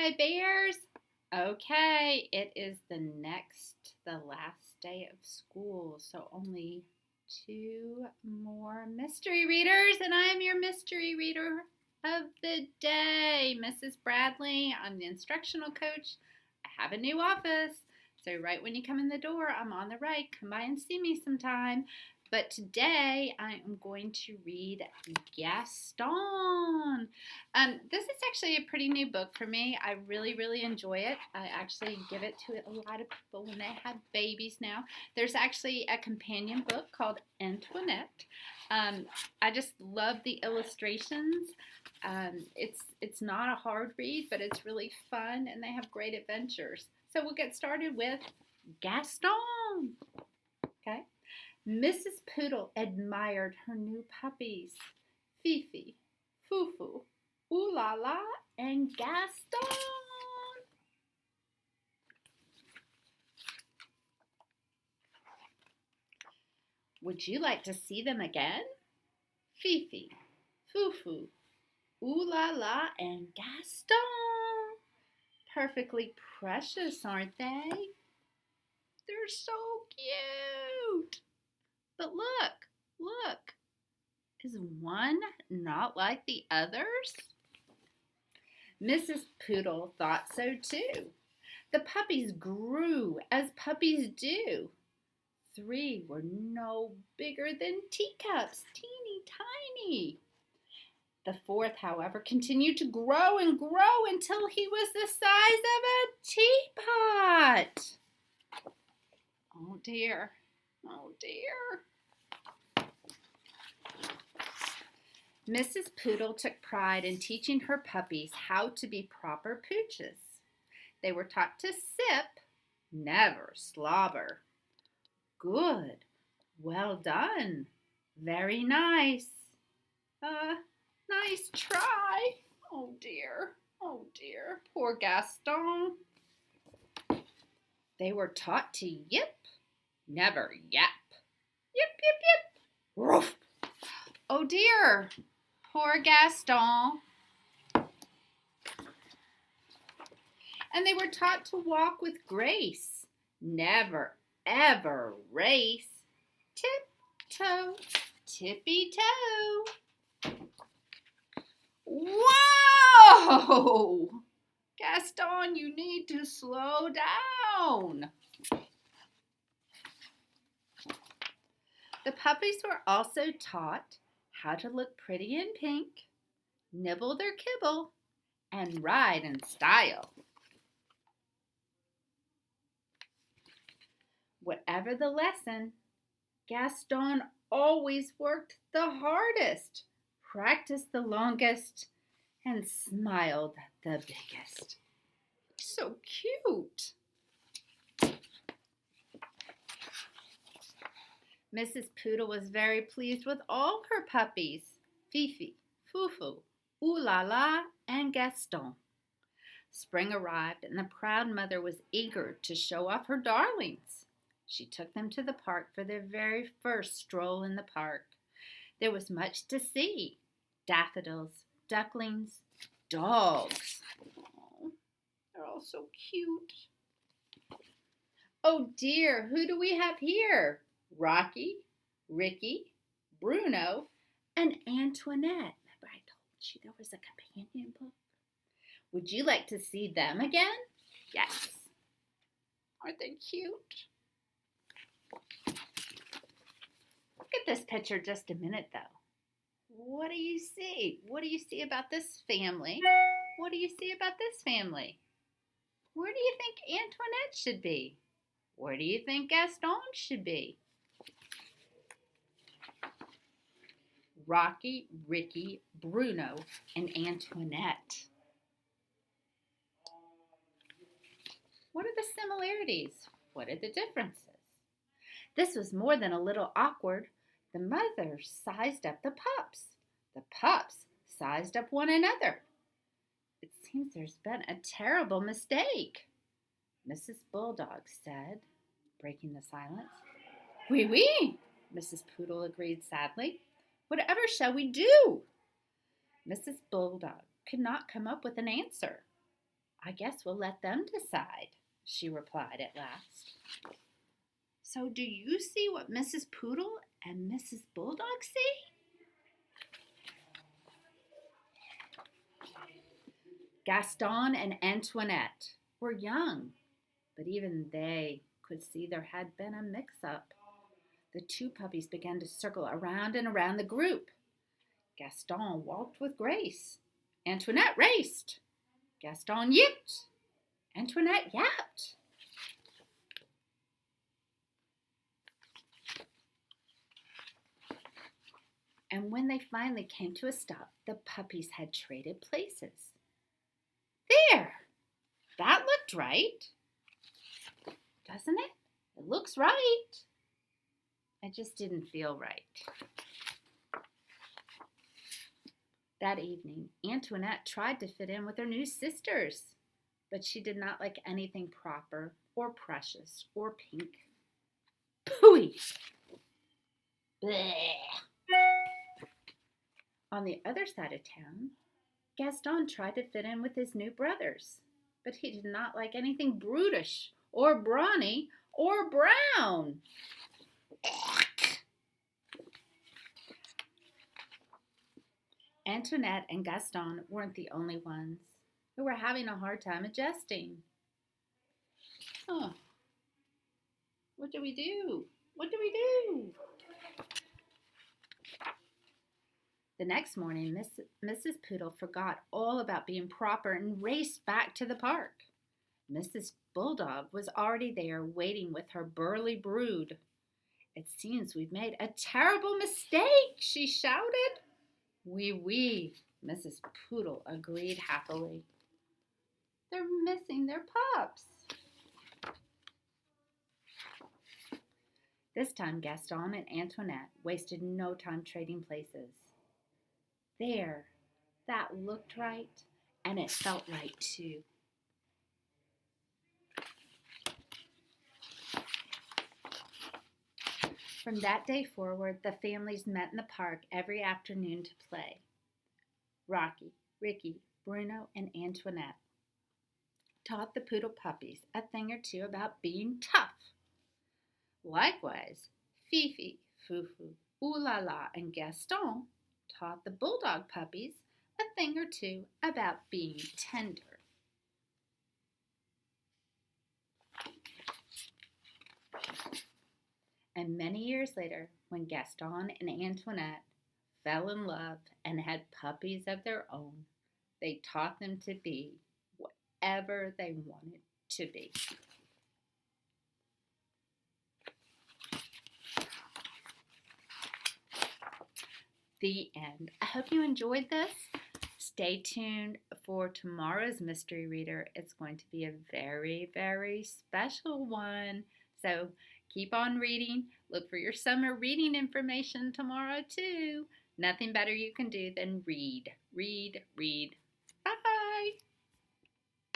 Hi, bears. Okay, it is the last day of school, so only two more mystery readers, and I am your mystery reader of the day, Mrs. Bradley. I'm the instructional coach. I have a new office, so right when you come in the door, I'm on the right. Come by and see me sometime. But today I am going to read Gaston. This is actually a pretty new book for me. I really enjoy it. I actually give it to a lot of people when they have babies now. There's actually a companion book called Antoinette. I just love the illustrations. It's not a hard read, but it's really fun, and they have great adventures. So we'll get started with Gaston. Okay. Mrs. Poodle admired her new puppies, Fifi, Fufu, Ooh La La, and Gaston. Would you like to see them again? Fifi, Fufu, Ooh La La, and Gaston. Perfectly precious, aren't they? They're so cute. But look. Is one not like the others? Mrs. Poodle thought so too. The puppies grew as puppies do. 3 were no bigger than teacups, teeny tiny. The 4th, however, continued to grow and grow until he was the size of a teapot. Oh dear. Mrs. Poodle took pride in teaching her puppies how to be proper pooches. They were taught to sip, never slobber. Good. Well done. Very nice. Nice try. Oh dear. Poor Gaston. They were taught to yip, never yap. Yip. Roof. Oh dear. Poor Gaston. And they were taught to walk with grace, never, ever race. Tip-toe, tippy-toe. Whoa! Gaston, you need to slow down. The puppies were also taught how to look pretty in pink, nibble their kibble, and ride in style. Whatever the lesson, Gaston always worked the hardest, practiced the longest, and smiled the biggest. So cute. Mrs. Poodle was very pleased with all her puppies, Fifi, Fufu, Ooh La La, and Gaston. Spring arrived, and the proud mother was eager to show off her darlings. She took them to the park for their very first stroll in the park. There was much to see. Daffodils, ducklings, dogs. Oh, they're all so cute. Oh dear, who do we have here? Rocky, Ricky, Bruno, and Antoinette. Remember I told you there was a companion book? Would you like to see them again? Yes. Aren't they cute? Look at this picture just a minute, though. What do you see? What do you see about this family? What do you see about this family? Where do you think Antoinette should be? Where do you think Gaston should be? Rocky, Ricky, Bruno, and Antoinette. What are the similarities? What are the differences? This was more than a little awkward. The mother sized up the pups. The pups sized up one another. It seems there's been a terrible mistake, Mrs. Bulldog said, breaking the silence. Oui, Mrs. Poodle agreed sadly. Whatever shall we do? Mrs. Bulldog could not come up with an answer. I guess we'll let them decide, she replied at last. So do you see what Mrs. Poodle and Mrs. Bulldog see? Gaston and Antoinette were young, but even they could see there had been a mix-up. The two puppies began to circle around and around the group. Gaston walked with grace. Antoinette raced. Gaston yipped. Antoinette yapped. And when they finally came to a stop, the puppies had traded places. There! That looked right. Doesn't it? It looks right. It just didn't feel right. That evening, Antoinette tried to fit in with her new sisters, but she did not like anything proper or precious or pink. Pooey! Bleh! On the other side of town, Gaston tried to fit in with his new brothers, but he did not like anything brutish or brawny or brown. Antoinette and Gaston weren't the only ones who were having a hard time adjusting. Huh. What do we do? What do we do? The next morning, Mrs. Poodle forgot all about being proper and raced back to the park. Mrs. Bulldog was already there waiting with her burly brood. It seems we've made a terrible mistake, she shouted. Oui, Mrs. Poodle agreed happily. They're missing their pups. This time, Gaston and Antoinette wasted no time trading places. There, that looked right, and it felt right too. From that day forward, the families met in the park every afternoon to play. Rocky, Ricky, Bruno, and Antoinette taught the poodle puppies a thing or two about being tough. Likewise, Fifi, Fufu, Ooh La La, and Gaston taught the bulldog puppies a thing or two about being tender. And many years later, when Gaston and Antoinette fell in love and had puppies of their own, they taught them to be whatever they wanted to be. The end. I hope you enjoyed this. Stay tuned for tomorrow's mystery reader. It's going to be a very, very special one. So keep on reading. Look for your summer reading information tomorrow too. Nothing better you can do than read. Read, read. Bye-bye.